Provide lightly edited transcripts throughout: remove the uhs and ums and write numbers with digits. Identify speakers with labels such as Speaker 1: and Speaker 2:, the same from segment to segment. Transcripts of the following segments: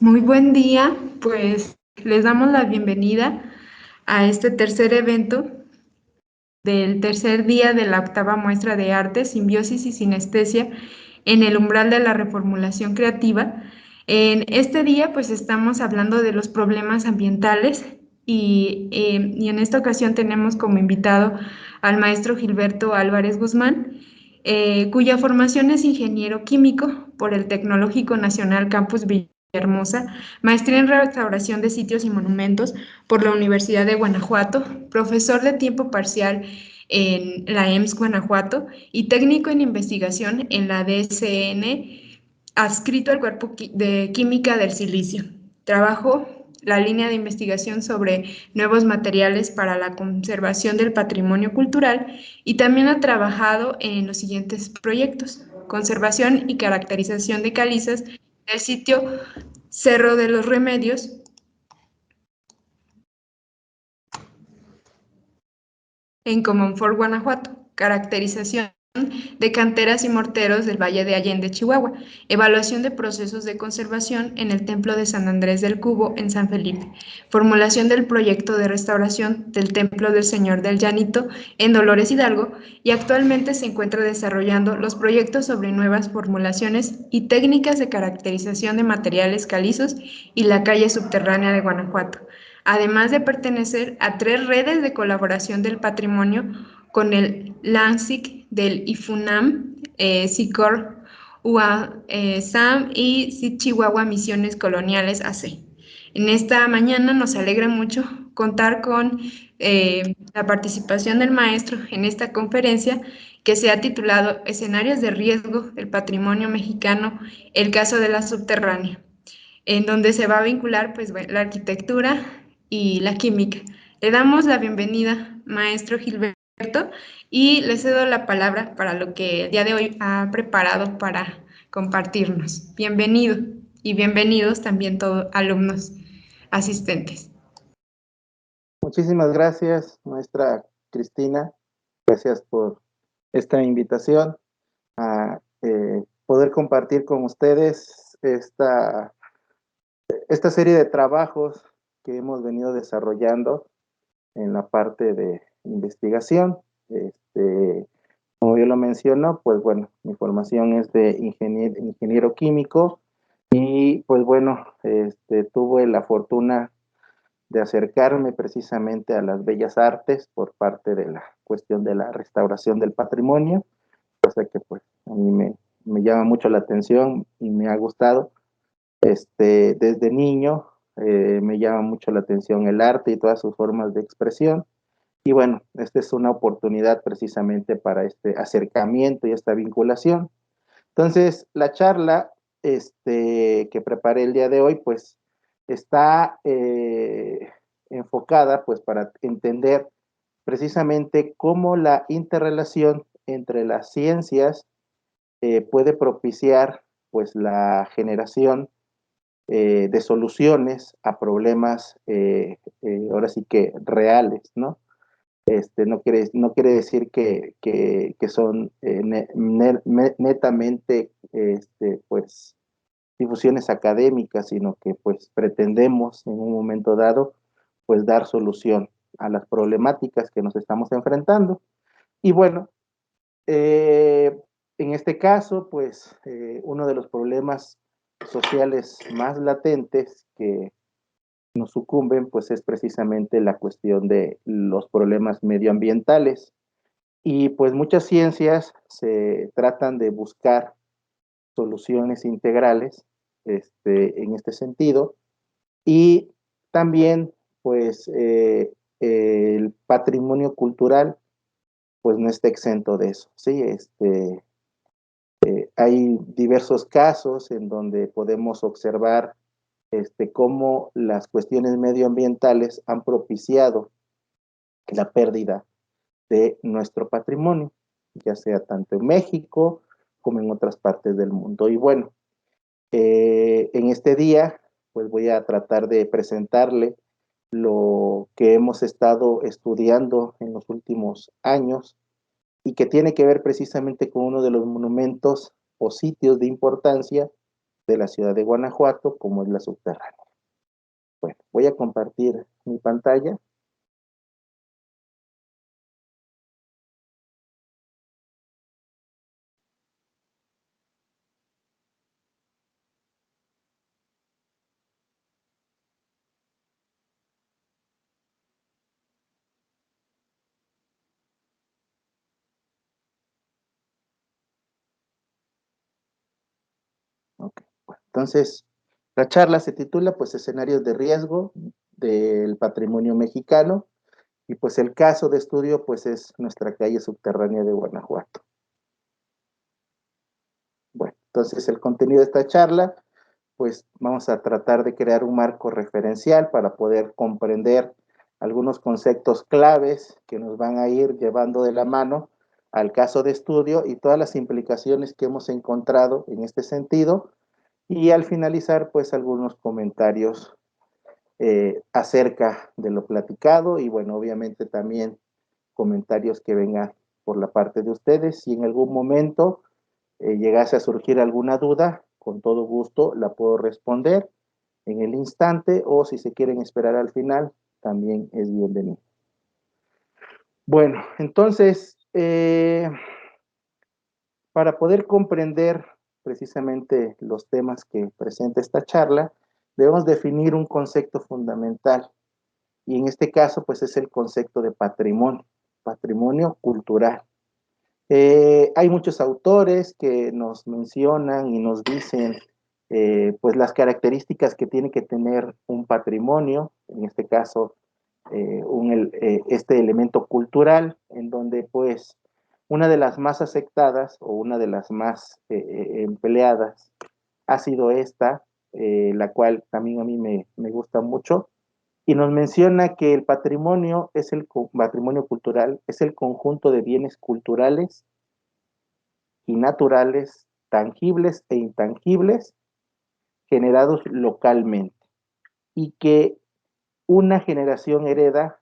Speaker 1: Muy buen día, pues les damos la bienvenida a este tercer evento del tercer día de la octava muestra de arte, simbiosis y sinestesia en el umbral de la reformulación creativa. En este día pues estamos hablando de los problemas ambientales y en esta ocasión tenemos como invitado al maestro Gilberto Álvarez Guzmán, cuya formación es ingeniero químico por el Tecnológico Nacional Campus Villahermosa, maestría en restauración de sitios y monumentos por la Universidad de Guanajuato, profesor de tiempo parcial en la EMS Guanajuato y técnico en investigación en la DCN, adscrito al Cuerpo de Química del Silicio. Trabajó la línea de investigación sobre nuevos materiales para la conservación del patrimonio cultural y también ha trabajado en los siguientes proyectos: conservación y caracterización de calizas del sitio Cerro de los Remedios en Comonfort, Guanajuato; caracterización de canteras y morteros del Valle de Allende, Chihuahua; evaluación de procesos de conservación en el Templo de San Andrés del Cubo en San Felipe; formulación del proyecto de restauración del Templo del Señor del Llanito en Dolores Hidalgo, y actualmente se encuentra desarrollando los proyectos sobre nuevas formulaciones y técnicas de caracterización de materiales calizos y la calle subterránea de Guanajuato, además de pertenecer a 3 redes de colaboración del patrimonio con el LANSIC del IFUNAM, SICOR, SAM y SIT Chihuahua Misiones Coloniales AC. En esta mañana nos alegra mucho contar con la participación del maestro en esta conferencia, que se ha titulado Escenarios de riesgo del patrimonio mexicano, el caso de la subterránea, en donde se va a vincular pues, bueno, la arquitectura y la química. Le damos la bienvenida, maestro Gilberto, y le cedo la palabra para lo que el día de hoy ha preparado para compartirnos. Bienvenido y bienvenidos también todos alumnos asistentes.
Speaker 2: Muchísimas gracias, maestra Cristina. Gracias por esta invitación a poder compartir con ustedes esta serie de trabajos que hemos venido desarrollando en la parte de investigación. Como yo lo menciono, pues bueno, mi formación es de ingeniero químico y pues bueno, tuve la fortuna de acercarme precisamente a las bellas artes por parte de la cuestión de la restauración del patrimonio, cosa que pues a mí me llama mucho la atención y me ha gustado. Desde niño me llama mucho la atención el arte y todas sus formas de expresión. Y bueno, esta es una oportunidad precisamente para este acercamiento y esta vinculación. Entonces, la charla que preparé el día de hoy, pues, está enfocada, pues, para entender precisamente cómo la interrelación entre las ciencias puede propiciar, pues, la generación de soluciones a problemas, ahora sí que reales, ¿no? No quiere decir que son netamente pues, difusiones académicas, sino que pues pretendemos en un momento dado pues dar solución a las problemáticas que nos estamos enfrentando. Y bueno, en este caso, pues uno de los problemas sociales más latentes que nos sucumben, pues es precisamente la cuestión de los problemas medioambientales. Y pues muchas ciencias se tratan de buscar soluciones integrales en este sentido. Y también, pues, el patrimonio cultural, pues no está exento de eso, ¿sí? Hay diversos casos en donde podemos observar cómo las cuestiones medioambientales han propiciado la pérdida de nuestro patrimonio, ya sea tanto en México como en otras partes del mundo. Y bueno, en este día, pues voy a tratar de presentarle lo que hemos estado estudiando en los últimos años y que tiene que ver precisamente con uno de los monumentos o sitios de importancia de la ciudad de Guanajuato, como es la subterránea. Bueno, voy a compartir mi pantalla. Okay. Bueno, entonces, la charla se titula, pues, Escenarios de riesgo del patrimonio mexicano, y pues el caso de estudio, pues, es nuestra calle subterránea de Guanajuato. Bueno, entonces el contenido de esta charla, pues vamos a tratar de crear un marco referencial para poder comprender algunos conceptos claves que nos van a ir llevando de la mano al caso de estudio y todas las implicaciones que hemos encontrado en este sentido, y al finalizar, pues algunos comentarios acerca de lo platicado, y bueno, obviamente también comentarios que vengan por la parte de ustedes. Si en algún momento llegase a surgir alguna duda, con todo gusto la puedo responder en el instante, o si se quieren esperar al final, también es bienvenido. Bueno, entonces, para poder comprender precisamente los temas que presenta esta charla, debemos definir un concepto fundamental, y en este caso, pues es el concepto de patrimonio, patrimonio cultural. Hay muchos autores que nos mencionan y nos dicen pues las características que tiene que tener un patrimonio, en este caso este elemento cultural, en donde pues una de las más aceptadas o una de las más empleadas ha sido esta, la cual también a mí me gusta mucho, y nos menciona que el patrimonio es el patrimonio cultural, es el conjunto de bienes culturales y naturales, tangibles e intangibles, generados localmente, y que una generación hereda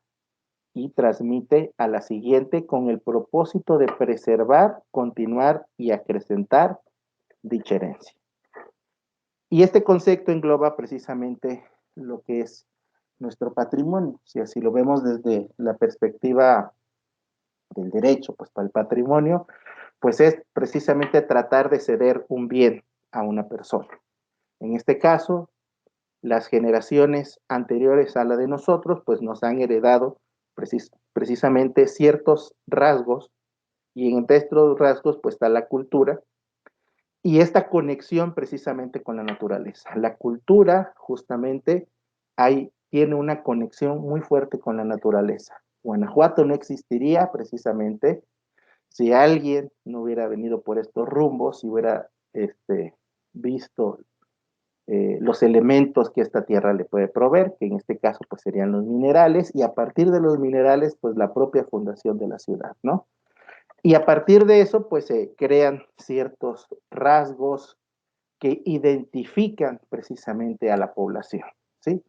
Speaker 2: y transmite a la siguiente con el propósito de preservar, continuar y acrecentar dicha herencia. Y este concepto engloba precisamente lo que es nuestro patrimonio. Si así lo vemos desde la perspectiva del derecho, pues para el patrimonio, pues es precisamente tratar de ceder un bien a una persona. En este caso, las generaciones anteriores a la de nosotros, pues nos han heredado precisamente ciertos rasgos, y entre estos rasgos, pues está la cultura, y esta conexión precisamente con la naturaleza. La cultura, justamente, tiene una conexión muy fuerte con la naturaleza. Guanajuato no existiría precisamente si alguien no hubiera venido por estos rumbos, si hubiera visto los elementos que esta tierra le puede proveer, que en este caso pues serían los minerales, y a partir de los minerales pues la propia fundación de la ciudad, ¿no? Y a partir de eso pues se crean ciertos rasgos que identifican precisamente a la población, ¿sí?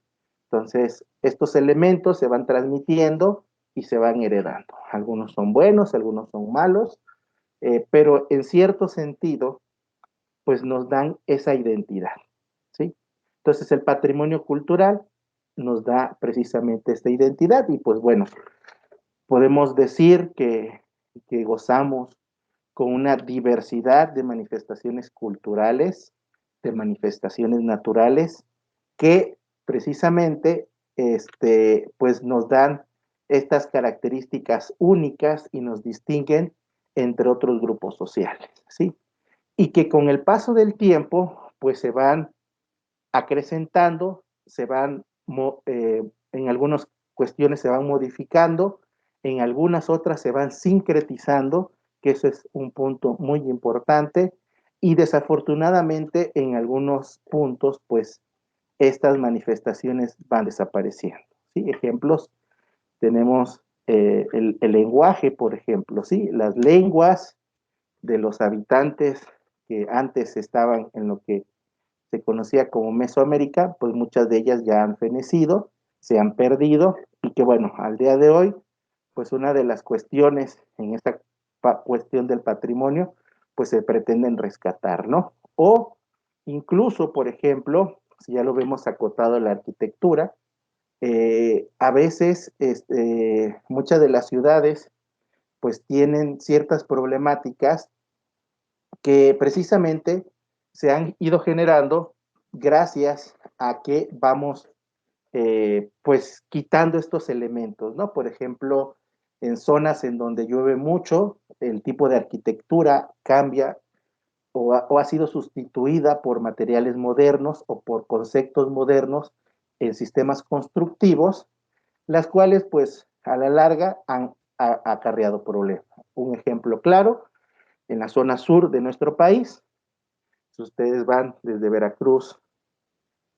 Speaker 2: Entonces estos elementos se van transmitiendo y se van heredando. Algunos son buenos, algunos son malos, pero en cierto sentido pues nos dan esa identidad, ¿sí? Entonces el patrimonio cultural nos da precisamente esta identidad, y pues bueno, podemos decir que gozamos con una diversidad de manifestaciones culturales, de manifestaciones naturales, que precisamente pues nos dan estas características únicas y nos distinguen entre otros grupos sociales, ¿sí? Y que con el paso del tiempo, pues se van acrecentando, en algunas cuestiones se van modificando, en algunas otras se van sincretizando, que eso es un punto muy importante, y desafortunadamente en algunos puntos, pues estas manifestaciones van desapareciendo, ¿sí? Ejemplos, tenemos el lenguaje, por ejemplo, ¿sí? Las lenguas de los habitantes que antes estaban en lo que se conocía como Mesoamérica, pues muchas de ellas ya han fenecido, se han perdido, y que bueno, al día de hoy, pues una de las cuestiones en esta cuestión del patrimonio, pues se pretenden rescatar, ¿no? O Incluso, por ejemplo, si ya lo vemos acotado a la arquitectura, a veces muchas de las ciudades pues tienen ciertas problemáticas que precisamente se han ido generando gracias a que vamos pues quitando estos elementos, ¿no? Por ejemplo, en zonas en donde llueve mucho, el tipo de arquitectura cambia o ha sido sustituida por materiales modernos o por conceptos modernos en sistemas constructivos, las cuales pues a la larga han acarreado problemas. Un ejemplo claro, en la zona sur de nuestro país, si ustedes van desde Veracruz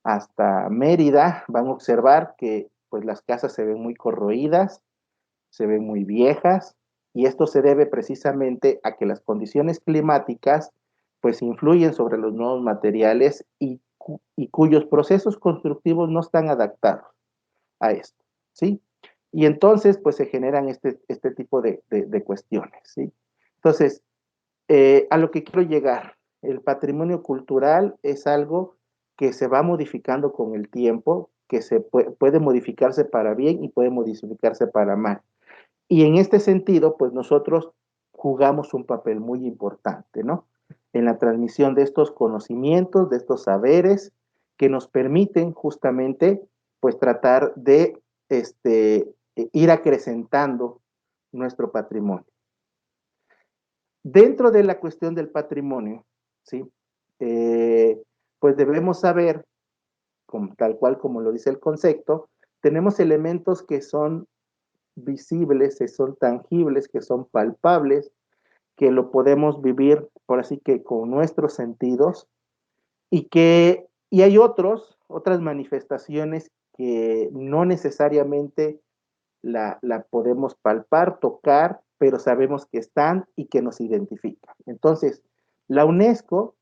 Speaker 2: hasta Mérida, van a observar que pues las casas se ven muy corroídas, se ven muy viejas, y esto se debe precisamente a que las condiciones climáticas pues influyen sobre los nuevos materiales y cuyos procesos constructivos no están adaptados a esto, ¿sí? Y entonces pues se generan este tipo de cuestiones, ¿sí? Entonces, a lo que quiero llegar, el patrimonio cultural es algo que se va modificando con el tiempo, que puede modificarse para bien y puede modificarse para mal. Y en este sentido, pues nosotros jugamos un papel muy importante, ¿no? En la transmisión de estos conocimientos, de estos saberes que nos permiten justamente, pues tratar de ir acrecentando nuestro patrimonio. Dentro de la cuestión del patrimonio, ¿sí? Pues debemos saber, tal cual como lo dice el concepto, tenemos elementos que son visibles, que son tangibles, que son palpables, que lo podemos vivir, por así que con nuestros sentidos, y hay otras manifestaciones que no necesariamente la podemos palpar, tocar, pero sabemos que están y que nos identifican. Entonces, la UNESCO,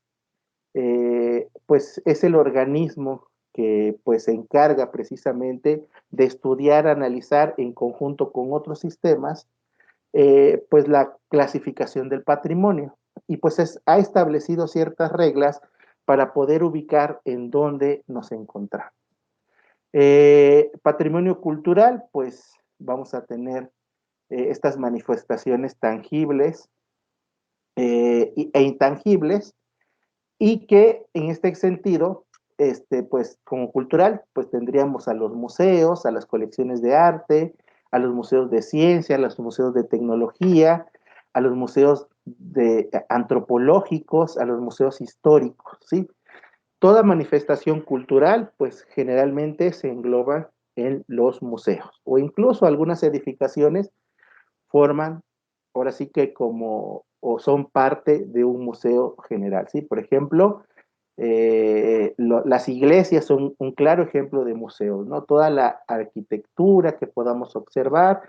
Speaker 2: pues es el organismo que pues se encarga precisamente de estudiar, analizar en conjunto con otros sistemas, pues la clasificación del patrimonio. Y pues ha establecido ciertas reglas para poder ubicar en dónde nos encontramos. Patrimonio cultural, pues vamos a tener estas manifestaciones tangibles e intangibles, y que en este sentido, pues como cultural, pues tendríamos a los museos, a las colecciones de arte, a los museos de ciencia, a los museos de tecnología, a los museos antropológicos, a los museos históricos, ¿sí? Toda manifestación cultural, pues generalmente se engloba en los museos, o incluso algunas edificaciones forman, ahora sí que como, o son parte de un museo general, ¿sí? Por ejemplo, las iglesias son un claro ejemplo de museos, ¿no? Toda la arquitectura que podamos observar,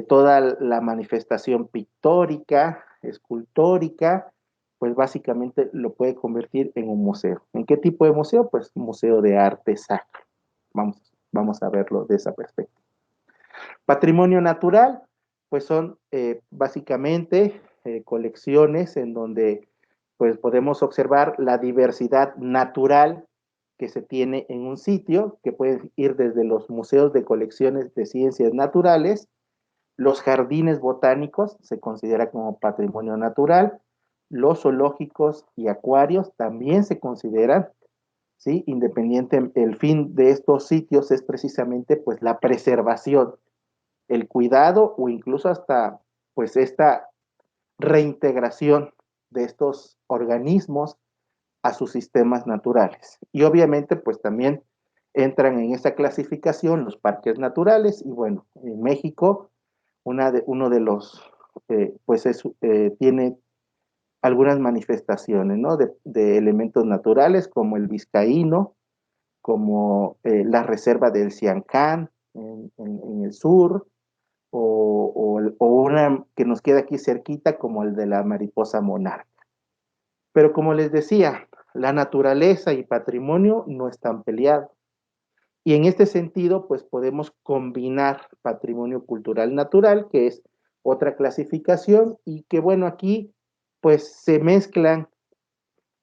Speaker 2: toda la manifestación pictórica, escultórica, pues básicamente lo puede convertir en un museo. ¿En qué tipo de museo? Pues museo de arte sacro. Vamos a verlo de esa perspectiva. Patrimonio natural, pues son básicamente colecciones en donde pues podemos observar la diversidad natural que se tiene en un sitio, que pueden ir desde los museos de colecciones de ciencias naturales, los jardines botánicos se considera como patrimonio natural, los zoológicos y acuarios también se consideran, ¿sí? Independiente, el fin de estos sitios es precisamente pues la preservación, el cuidado o incluso hasta pues esta reintegración de estos organismos a sus sistemas naturales. Y obviamente pues también entran en esa clasificación los parques naturales y bueno, en México uno de los, pues tiene algunas manifestaciones, ¿no? De elementos naturales como el vizcaíno, como la reserva del Siancán en el sur, o una que nos queda aquí cerquita como el de la mariposa monarca. Pero como les decía, la naturaleza y patrimonio no están peleados. Y en este sentido, pues podemos combinar patrimonio cultural natural, que es otra clasificación, y que bueno, aquí pues se mezclan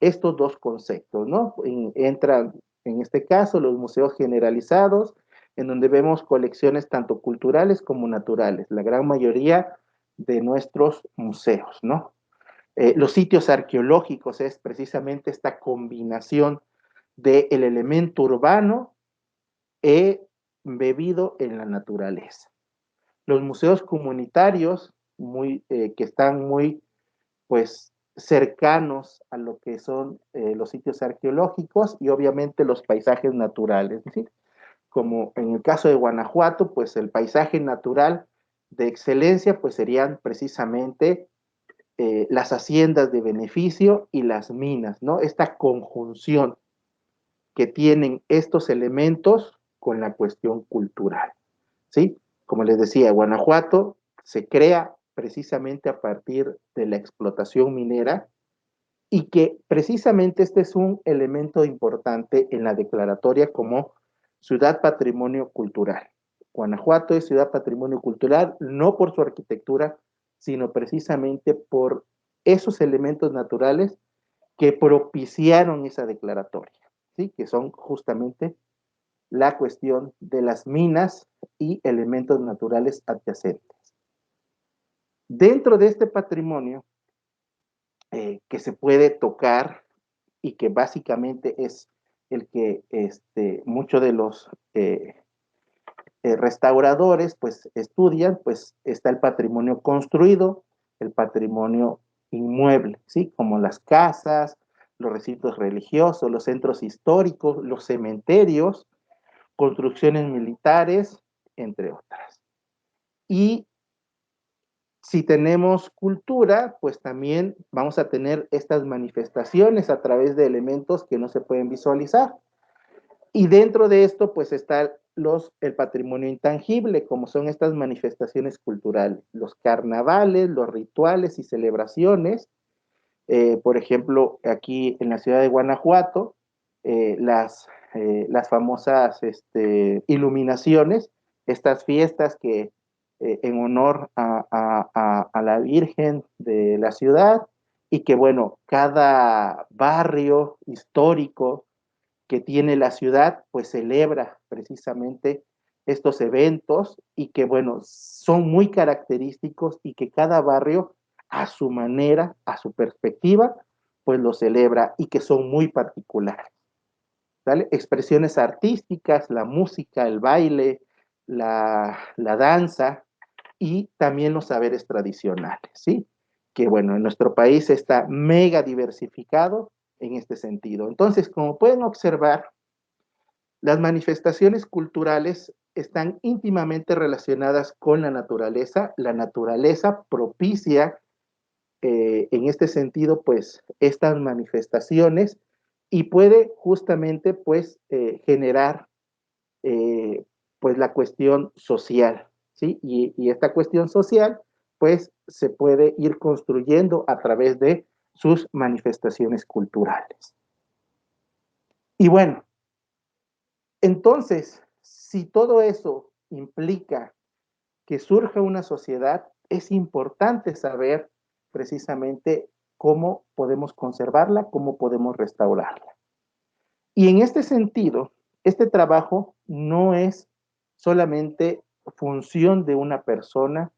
Speaker 2: estos dos conceptos, ¿no? Entran, en este caso, los museos generalizados, en donde vemos colecciones tanto culturales como naturales, la gran mayoría de nuestros museos, ¿no? Los sitios arqueológicos es precisamente esta combinación del elemento urbano bebido en la naturaleza. Los museos comunitarios, que están muy, pues, cercanos a lo que son los sitios arqueológicos y obviamente los paisajes naturales, ¿sí? Como en el caso de Guanajuato, pues el paisaje natural de excelencia, pues serían precisamente las haciendas de beneficio y las minas, ¿no? Esta conjunción que tienen estos elementos con la cuestión cultural, ¿sí? Como les decía, Guanajuato se crea precisamente a partir de la explotación minera y que precisamente este es un elemento importante en la declaratoria como ciudad patrimonio cultural. Guanajuato es ciudad patrimonio cultural no por su arquitectura, sino precisamente por esos elementos naturales que propiciaron esa declaratoria, ¿sí? Que son justamente la cuestión de las minas y elementos naturales adyacentes. Dentro de este patrimonio que se puede tocar y que básicamente es el que muchos de los restauradores pues estudian, pues está el patrimonio construido, el patrimonio inmueble, ¿sí? Como las casas, los recintos religiosos, los centros históricos, los cementerios, construcciones militares, entre otras. Y si tenemos cultura, pues también vamos a tener estas manifestaciones a través de elementos que no se pueden visualizar. Y dentro de esto, pues está el patrimonio intangible, como son estas manifestaciones culturales, los carnavales, los rituales y celebraciones. Por ejemplo, aquí en la ciudad de Guanajuato, las famosas iluminaciones, estas fiestas que en honor a la Virgen de la ciudad y que, bueno, cada barrio histórico que tiene la ciudad, pues celebra precisamente estos eventos y que, bueno, son muy característicos y que cada barrio a su manera, a su perspectiva, pues lo celebra y que son muy particulares. ¿Vale? Expresiones artísticas, la música, el baile, la danza y también los saberes tradicionales, ¿sí? Que bueno, en nuestro país está mega diversificado en este sentido. Entonces, como pueden observar, las manifestaciones culturales están íntimamente relacionadas con la naturaleza. La naturaleza propicia, en este sentido, pues, estas manifestaciones y puede justamente, pues, generar, eh, pues, la cuestión social, ¿sí? Y esta cuestión social, pues, se puede ir construyendo a través de sus manifestaciones culturales. Y bueno, entonces, si todo eso implica que surja una sociedad, es importante saber precisamente cómo podemos conservarla, cómo podemos restaurarla. Y en este sentido, este trabajo no es solamente función de una persona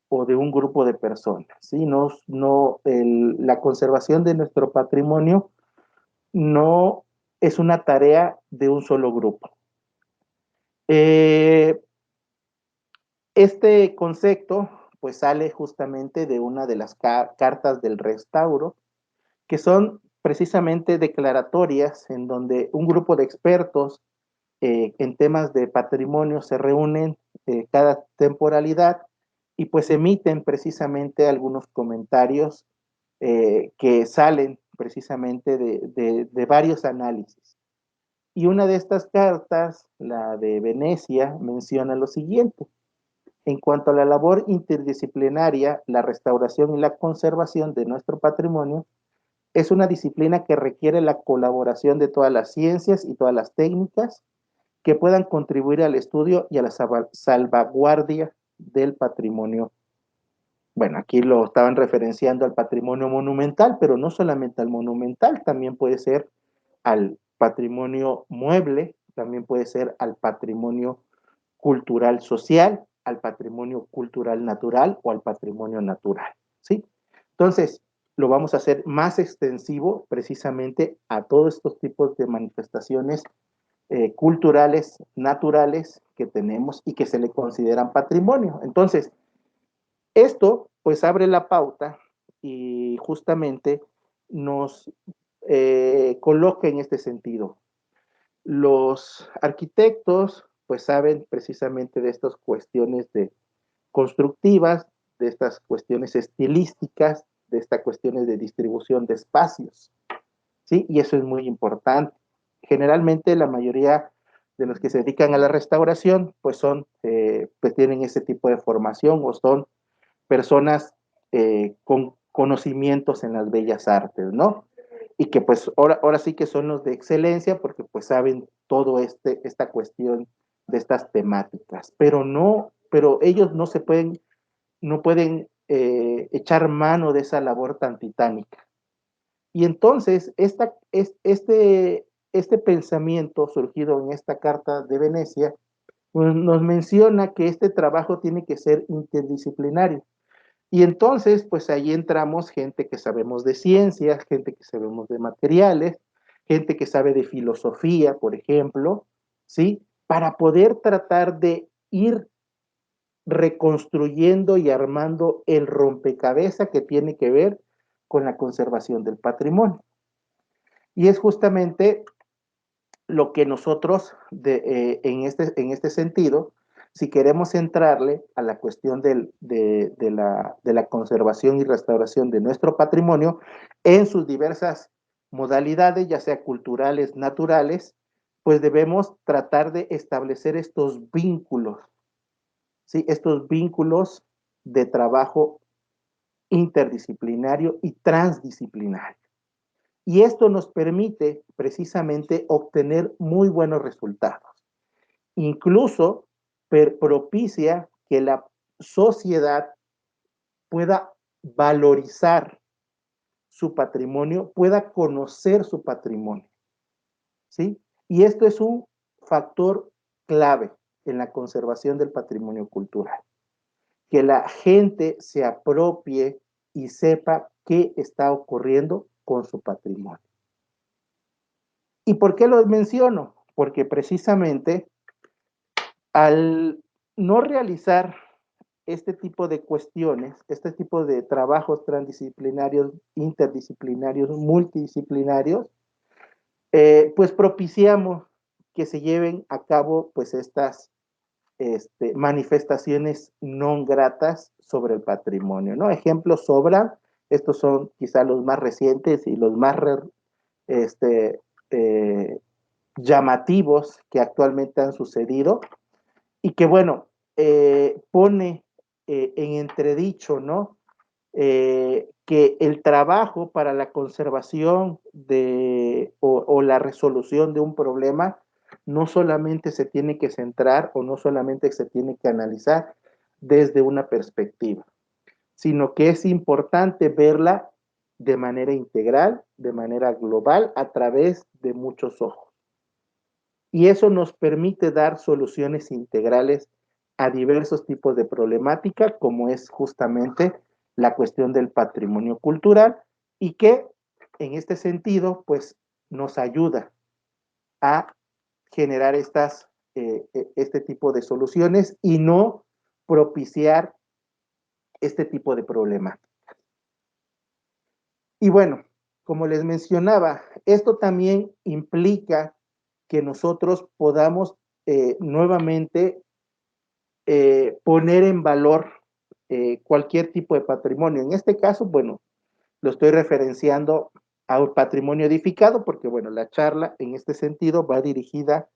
Speaker 2: o de un grupo de personas, ¿sí? La conservación de nuestro patrimonio no es una tarea de un solo grupo. Eh, Este concepto pues sale justamente de una de las cartas del restauro, que son precisamente declaratorias en donde un grupo de expertos en temas de patrimonio se reúnen cada temporalidad y pues emiten precisamente algunos comentarios que salen precisamente de varios análisis. Y una de estas cartas, la de Venecia, menciona lo siguiente: en cuanto a la labor interdisciplinaria, la restauración y la conservación de nuestro patrimonio es una disciplina que requiere la colaboración de todas las ciencias y todas las técnicas que puedan contribuir al estudio y a la salvaguardia del patrimonio bueno, aquí lo estaban referenciando al patrimonio monumental, pero no solamente al monumental, también puede ser al patrimonio mueble, también puede ser al patrimonio cultural social, al patrimonio cultural natural o al patrimonio natural, ¿sí? Entonces, lo vamos a hacer más extensivo precisamente a todos estos tipos de manifestaciones culturales, naturales que tenemos y que se le consideran patrimonio. Entonces, esto pues abre la pauta y justamente nos coloca en este sentido. Los arquitectos pues saben precisamente de estas cuestiones de constructivas, de estas cuestiones estilísticas, de estas cuestiones de distribución de espacios, ¿sí? Y eso es muy importante. Generalmente la mayoría de los que se dedican a la restauración pues pues tienen ese tipo de formación o son personas con conocimientos en las bellas artes, ¿no? Y que pues ahora sí que son los de excelencia porque pues saben todo esta cuestión de estas temáticas, pero ellos no pueden echar mano de esa labor tan titánica. Y entonces este pensamiento surgido en esta carta de Venecia pues, nos menciona que este trabajo tiene que ser interdisciplinario. Y entonces, pues ahí entramos gente que sabemos de ciencias, gente que sabemos de materiales, gente que sabe de filosofía, por ejemplo, ¿sí? Para poder tratar de ir reconstruyendo y armando el rompecabezas que tiene que ver con la conservación del patrimonio. Y es justamente lo que nosotros, en este sentido, si queremos entrarle a la cuestión de la conservación y restauración de nuestro patrimonio en sus diversas modalidades, ya sea culturales, naturales, pues debemos tratar de establecer estos vínculos, ¿sí? Estos vínculos de trabajo interdisciplinario y transdisciplinario. Y esto nos permite precisamente obtener muy buenos resultados. Incluso propicia que la sociedad pueda valorizar su patrimonio, pueda conocer su patrimonio, ¿sí? Y esto es un factor clave en la conservación del patrimonio cultural. Que la gente se apropie y sepa qué está ocurriendo con su patrimonio. ¿Y por qué lo menciono? Porque precisamente al no realizar este tipo de cuestiones, este tipo de trabajos transdisciplinarios, interdisciplinarios, multidisciplinarios, pues propiciamos que se lleven a cabo pues estas manifestaciones no gratas sobre el patrimonio, ¿no? Ejemplos sobran, estos son quizá los más recientes y los más este, eh, llamativos que actualmente han sucedido y que, bueno, pone en entredicho, ¿no? Que el trabajo para la conservación o la resolución de un problema no solamente se tiene que centrar o no solamente se tiene que analizar desde una perspectiva, sino que es importante verla de manera integral, de manera global, a través de muchos ojos. Y eso nos permite dar soluciones integrales a diversos tipos de problemática, como es justamente la cuestión del patrimonio cultural y que en este sentido, pues nos ayuda a generar este tipo de soluciones y no propiciar este tipo de problemática. Y bueno, como les mencionaba, esto también implica que nosotros podamos nuevamente poner en valor cualquier tipo de patrimonio. En este caso, bueno, lo estoy referenciando a un patrimonio edificado porque, bueno, la charla en este sentido va dirigida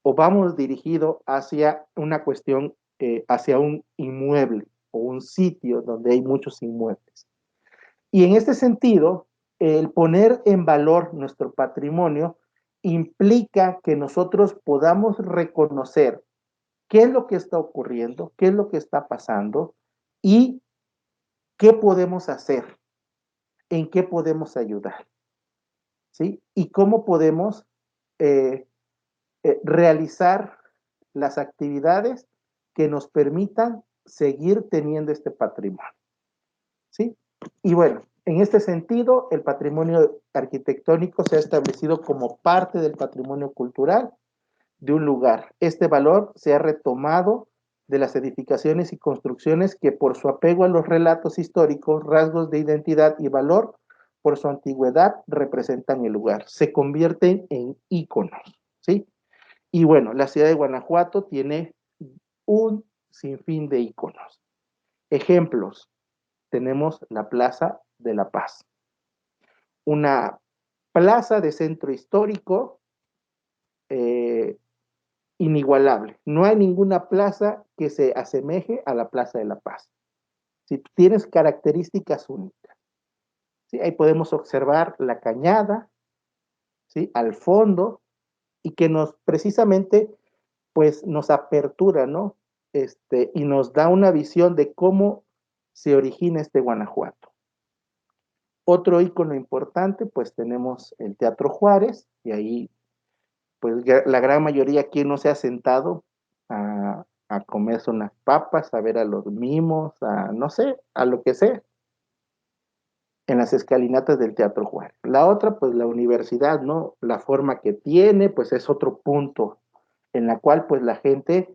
Speaker 2: o vamos dirigido hacia una cuestión, hacia un inmueble o un sitio donde hay muchos inmuebles. Y en este sentido, el poner en valor nuestro patrimonio implica que nosotros podamos reconocer qué es lo que está ocurriendo, qué es lo que está pasando y ¿qué podemos hacer? ¿En qué podemos ayudar? ¿Sí? Y cómo podemos eh, realizar las actividades que nos permitan seguir teniendo este patrimonio. ¿Sí? Y bueno, en este sentido, el patrimonio arquitectónico se ha establecido como parte del patrimonio cultural de un lugar. Este valor se ha retomado de las edificaciones y construcciones que por su apego a los relatos históricos, rasgos de identidad y valor, por su antigüedad, representan el lugar. Se convierten en íconos, ¿sí? Y bueno, la ciudad de Guanajuato tiene un sinfín de íconos. Ejemplos, tenemos la Plaza de la Paz, una plaza de centro histórico eh, inigualable. No hay ninguna plaza que se asemeje a la Plaza de la Paz. Si tienes características únicas. ¿Sí? Ahí podemos observar la cañada, ¿sí? Al fondo, y que nos precisamente pues nos apertura, ¿no? Y nos da una visión de cómo se origina este Guanajuato. Otro ícono importante, pues tenemos el Teatro Juárez, y ahí, pues la gran mayoría aquí no se ha sentado a comerse unas papas, a ver a los mimos, a no sé, a lo que sea, en las escalinatas del Teatro Juárez. La otra, pues la universidad, ¿no? La forma que tiene, pues es otro punto en la cual, pues la gente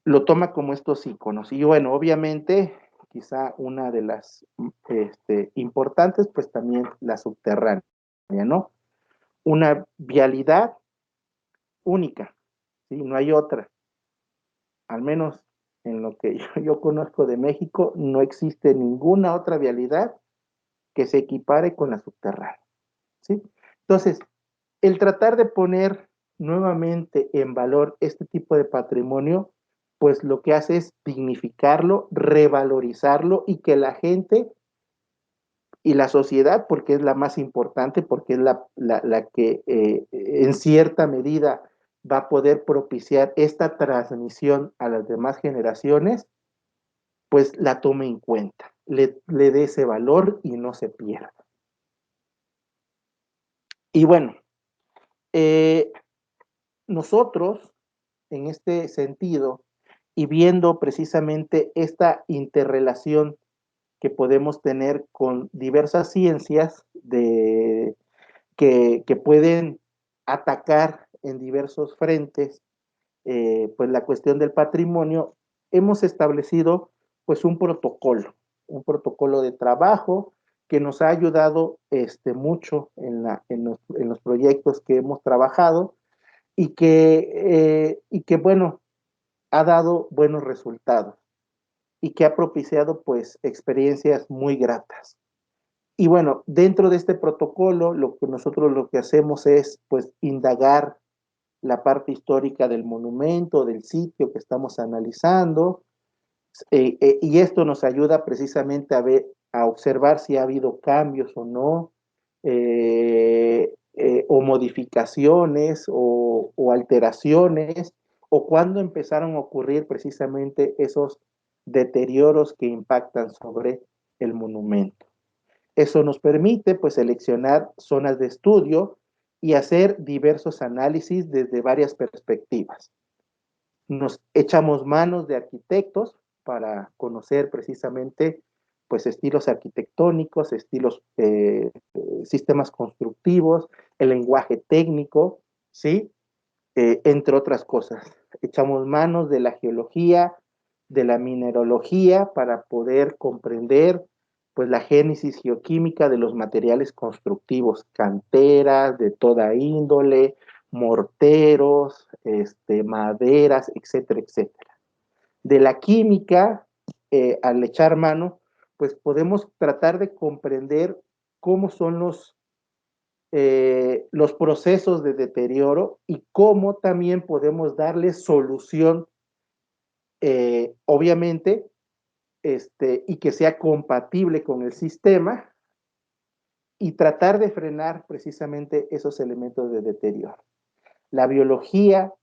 Speaker 2: lo toma como estos íconos. Y bueno, obviamente, quizá una de las importantes, pues también la subterránea, ¿no? Una vialidad única, ¿sí? No hay otra. Al menos en lo que yo conozco de México, no existe ninguna otra vialidad que se equipare con la subterránea, ¿sí? Entonces, el tratar de poner nuevamente en valor este tipo de patrimonio, pues lo que hace es dignificarlo, revalorizarlo y que la gente y la sociedad, porque es la más importante, porque es la que en cierta medida va a poder propiciar esta transmisión a las demás generaciones, pues la tome en cuenta, le dé ese valor y no se pierda. Y bueno, eh, nosotros, en este sentido, y viendo precisamente esta interrelación que podemos tener con diversas ciencias que pueden atacar en diversos frentes, pues la cuestión del patrimonio, hemos establecido pues un protocolo de trabajo que nos ha ayudado mucho en los proyectos que hemos trabajado y que bueno, ha dado buenos resultados y que ha propiciado pues experiencias muy gratas. Y bueno, dentro de este protocolo, nosotros lo que hacemos es pues indagar la parte histórica del monumento, del sitio que estamos analizando, y esto nos ayuda precisamente a observar si ha habido cambios o no, o modificaciones o alteraciones, o cuándo empezaron a ocurrir precisamente esos deterioros que impactan sobre el monumento. Eso nos permite pues seleccionar zonas de estudio y hacer diversos análisis desde varias perspectivas. Nos echamos manos de arquitectos para conocer precisamente pues estilos arquitectónicos, sistemas constructivos, el lenguaje técnico, ¿sí? Entre otras cosas. Echamos manos de la geología, de la mineralogía para poder comprender pues la génesis geoquímica de los materiales constructivos, canteras de toda índole, morteros, maderas, etcétera, etcétera. De la química, al echar mano, pues podemos tratar de comprender cómo son los procesos de deterioro y cómo también podemos darle solución, obviamente, y que sea compatible con el sistema y tratar de frenar precisamente esos elementos de deterioro. La biología,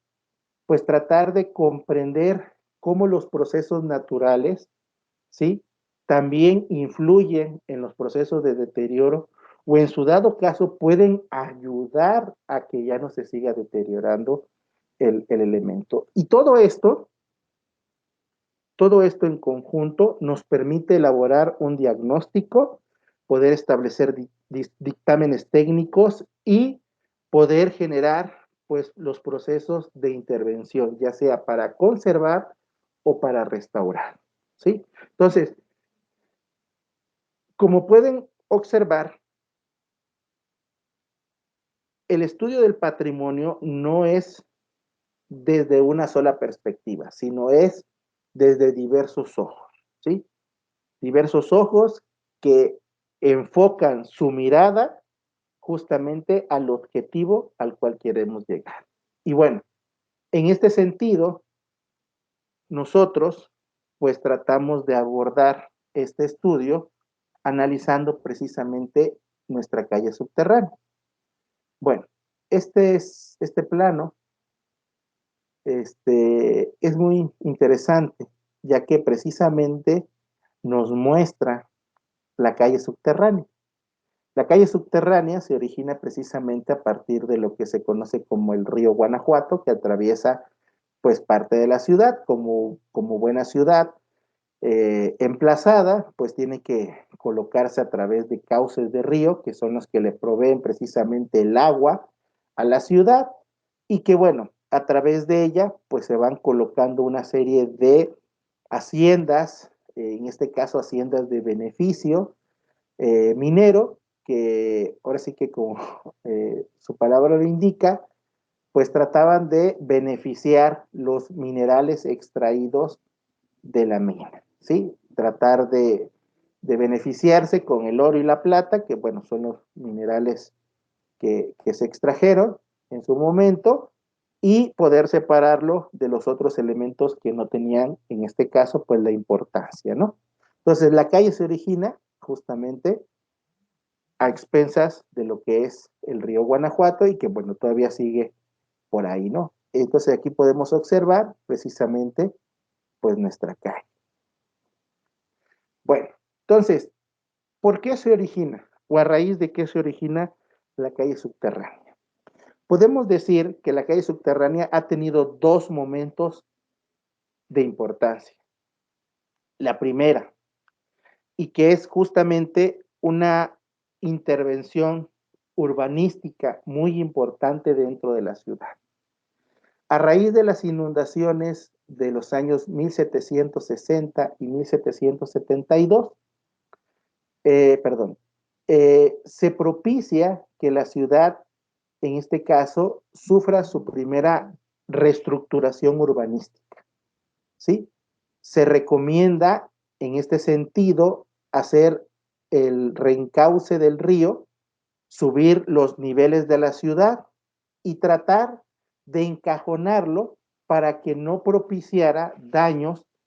Speaker 2: pues tratar de comprender cómo los procesos naturales, ¿sí? también influyen en los procesos de deterioro o en su dado caso pueden ayudar a que ya no se siga deteriorando el elemento. Y todo esto en conjunto nos permite elaborar un diagnóstico, poder establecer dictámenes técnicos y poder generar pues los procesos de intervención, ya sea para conservar o para restaurar, ¿sí? Entonces, como pueden observar, el estudio del patrimonio no es desde una sola perspectiva, sino es desde diversos ojos, ¿sí? Diversos ojos que enfocan su mirada justamente al objetivo al cual queremos llegar. Y bueno, en este sentido, nosotros pues tratamos de abordar este estudio analizando precisamente nuestra calle subterránea. Bueno, este plano es muy interesante, ya que precisamente nos muestra la calle subterránea. La calle subterránea se origina precisamente a partir de lo que se conoce como el río Guanajuato, que atraviesa pues parte de la ciudad, como buena ciudad emplazada, pues tiene que colocarse a través de cauces de río, que son los que le proveen precisamente el agua a la ciudad, y que bueno, a través de ella, pues se van colocando una serie de haciendas, en este caso haciendas de beneficio minero, que ahora sí que como su palabra lo indica, pues trataban de beneficiar los minerales extraídos de la mina, ¿sí? Tratar de beneficiarse con el oro y la plata, que bueno, son los minerales que se extrajeron en su momento, y poder separarlo de los otros elementos que no tenían, en este caso, pues la importancia, ¿no? Entonces, la calle se origina justamente a expensas de lo que es el río Guanajuato y que, bueno, todavía sigue por ahí, ¿no? Entonces, aquí podemos observar precisamente, pues, nuestra calle. Bueno, entonces, ¿por qué se origina? ¿O a raíz de qué se origina la calle subterránea? Podemos decir que la calle subterránea ha tenido dos momentos de importancia. La primera, y que es justamente una intervención urbanística muy importante dentro de la ciudad. A raíz de las inundaciones de los años 1760 y 1772, se propicia que la ciudad, en este caso, sufra su primera reestructuración urbanística, ¿sí? Se recomienda, en este sentido, hacer el reencauce del río, subir los niveles de la ciudad y tratar de encajonarlo para que no propiciara daños